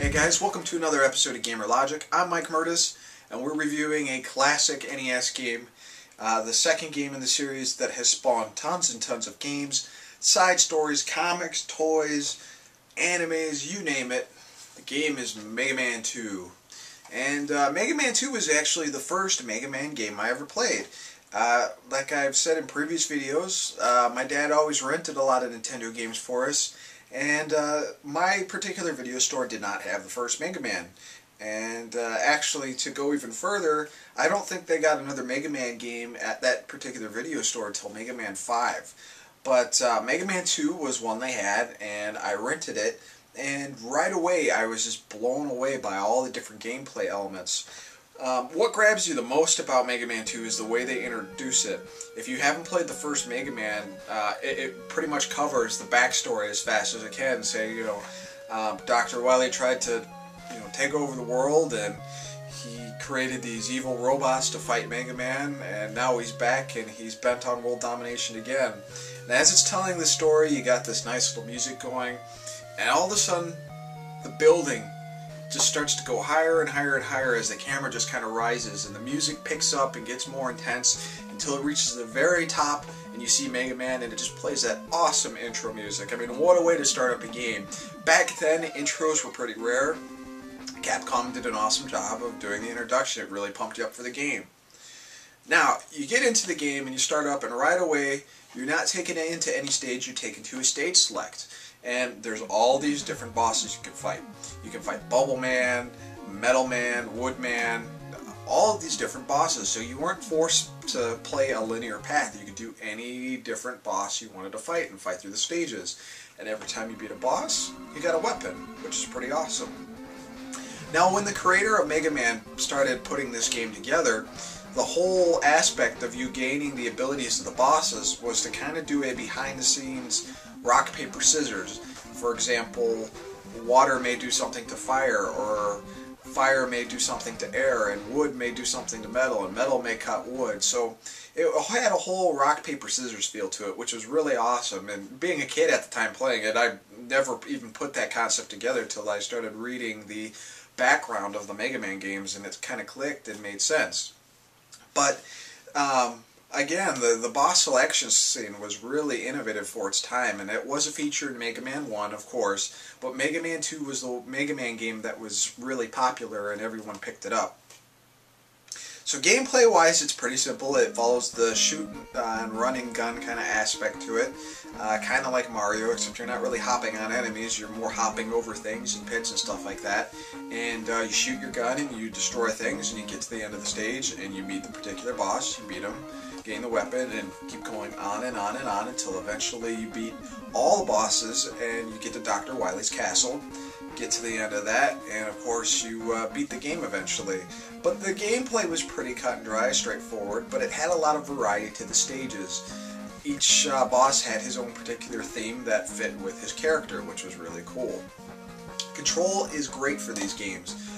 Hey guys, welcome to another episode of Gamer Logic. I'm Mike Murtis, and we're reviewing a classic NES game, the second game in the series that has spawned tons and tons of games, side stories, comics, toys, animes, you name it. The game is Mega Man 2. And Mega Man 2 was actually the first Mega Man game I ever played. Like I've said in previous videos, my dad always rented a lot of Nintendo games for us. And my particular video store did not have the first Mega Man. And actually, to go even further, I don't think they got another Mega Man game at that particular video store until Mega Man 5. But Mega Man 2 was one they had, and I rented it. And right away, I was just blown away by all the different gameplay elements. What grabs you the most about Mega Man 2 is the way they introduce it. If you haven't played the first Mega Man, it pretty much covers the backstory as fast as it can. Say, Dr. Wily tried to, take over the world, and he created these evil robots to fight Mega Man, and now he's back, and he's bent on world domination again. And as it's telling the story, you got this nice little music going, and all of a sudden, the building just starts to go higher and higher and higher as the camera just kind of rises, and the music picks up and gets more intense until it reaches the very top and you see Mega Man, and it just plays that awesome intro music. I mean, what a way to start up a game. Back then, intros were pretty rare. Capcom did an awesome job of doing the introduction. It really pumped you up for the game. Now, you get into the game and you start up, and right away, you're not taken into any stage, you're taken to a stage select. And there's all these different bosses you can fight. You can fight Bubble Man, Metal Man, Wood Man, all of these different bosses. So you weren't forced to play a linear path. You could do any different boss you wanted to fight and fight through the stages. And every time you beat a boss, you got a weapon, which is pretty awesome. Now, when the creator of Mega Man started putting this game together, the whole aspect of you gaining the abilities of the bosses was to kind of do a behind-the-scenes rock, paper, scissors. For example, water may do something to fire, or fire may do something to air, and wood may do something to metal, and metal may cut wood. So it had a whole rock, paper, scissors feel to it, which was really awesome. And being a kid at the time playing it, I never even put that concept together till I started reading the background of the Mega Man games, and it kind of clicked and made sense. But again, the boss selection scene was really innovative for its time, and it was a feature in Mega Man 1, of course, but Mega Man 2 was the Mega Man game that was really popular and everyone picked it up. So gameplay-wise, it's pretty simple. It follows the shoot and running gun kind of aspect to it, kind of like Mario, except you're not really hopping on enemies, you're more hopping over things and pits and stuff like that. And you shoot your gun and you destroy things, and you get to the end of the stage and you meet the particular boss, you beat him, gain the weapon, and keep going on and on and on until eventually you beat all the bosses and you get to Dr. Wily's castle. Get to the end of that, and of course you beat the game eventually. But the gameplay was pretty cut and dry, straightforward, but it had a lot of variety to the stages. Each boss had his own particular theme that fit with his character, which was really cool. Control is great for these games.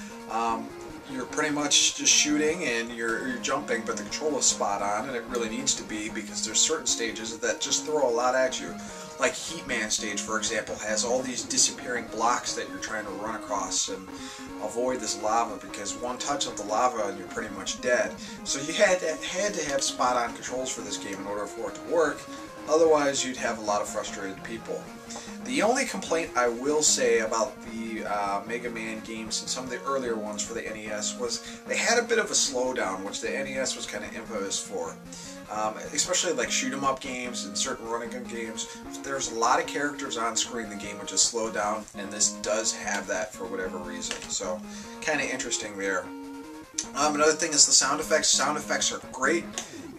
You're pretty much just shooting and you're jumping, but the control is spot on, and it really needs to be, because there's certain stages that just throw a lot at you. Like Heat Man stage, for example, has all these disappearing blocks that you're trying to run across and avoid this lava, because one touch of the lava and you're pretty much dead. So you had to have spot-on controls for this game in order for it to work. Otherwise, you'd have a lot of frustrated people. The only complaint I will say about the Mega Man games and some of the earlier ones for the NES was they had a bit of a slowdown, which the NES was kind of infamous for. Especially like shoot-'em-up games and certain running-gun games. There's a lot of characters on screen, the game would just slow down, and this does have that for whatever reason. So, kind of interesting there. Another thing is the sound effects. Sound effects are great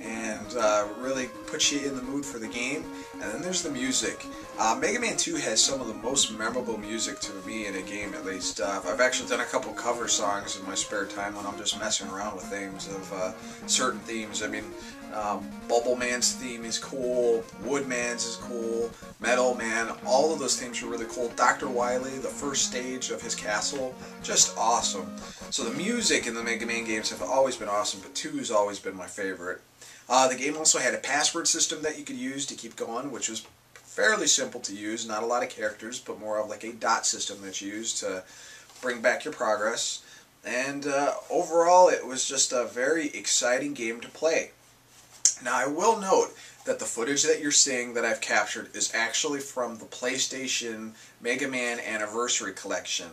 and really put you in the mood for the game. And then there's the music. Mega Man 2 has some of the most memorable music to me in a game, at least. I've actually done a couple cover songs in my spare time when I'm just messing around with themes of certain themes. I mean, Bubble Man's theme is cool, Wood Man's is cool, Metal Man, all of those themes are really cool. Dr. Wily, the first stage of his castle, just awesome. So the music in the Mega Man games have always been awesome, but 2 has always been my favorite. The game also had a password system that you could use to keep going, which was fairly simple to use, not a lot of characters, but more of like a dot system that's used to bring back your progress, and overall it was just a very exciting game to play. Now I will note that the footage that you're seeing that I've captured is actually from the PlayStation Mega Man Anniversary Collection.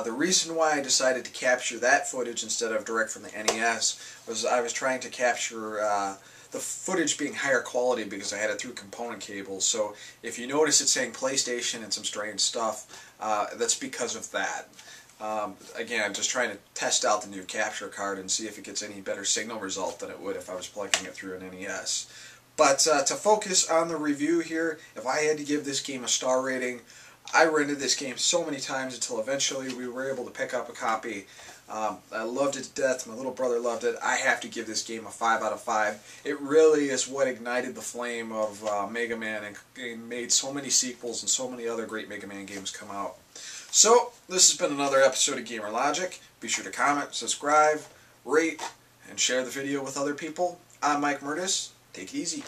The reason why I decided to capture that footage instead of direct from the NES was I was trying to capture the footage being higher quality because I had it through component cables. So if you notice it's saying PlayStation and some strange stuff, that's because of that. Again, just trying to test out the new capture card and see if it gets any better signal result than it would if I was plugging it through an NES. But to focus on the review here, if I had to give this game a star rating, I rented this game so many times until eventually we were able to pick up a copy. I loved it to death. My little brother loved it. I have to give this game a 5 out of 5. It really is what ignited the flame of Mega Man and made so many sequels and so many other great Mega Man games come out. So, this has been another episode of Gamer Logic. Be sure to comment, subscribe, rate, and share the video with other people. I'm Mike Murtis. Take it easy.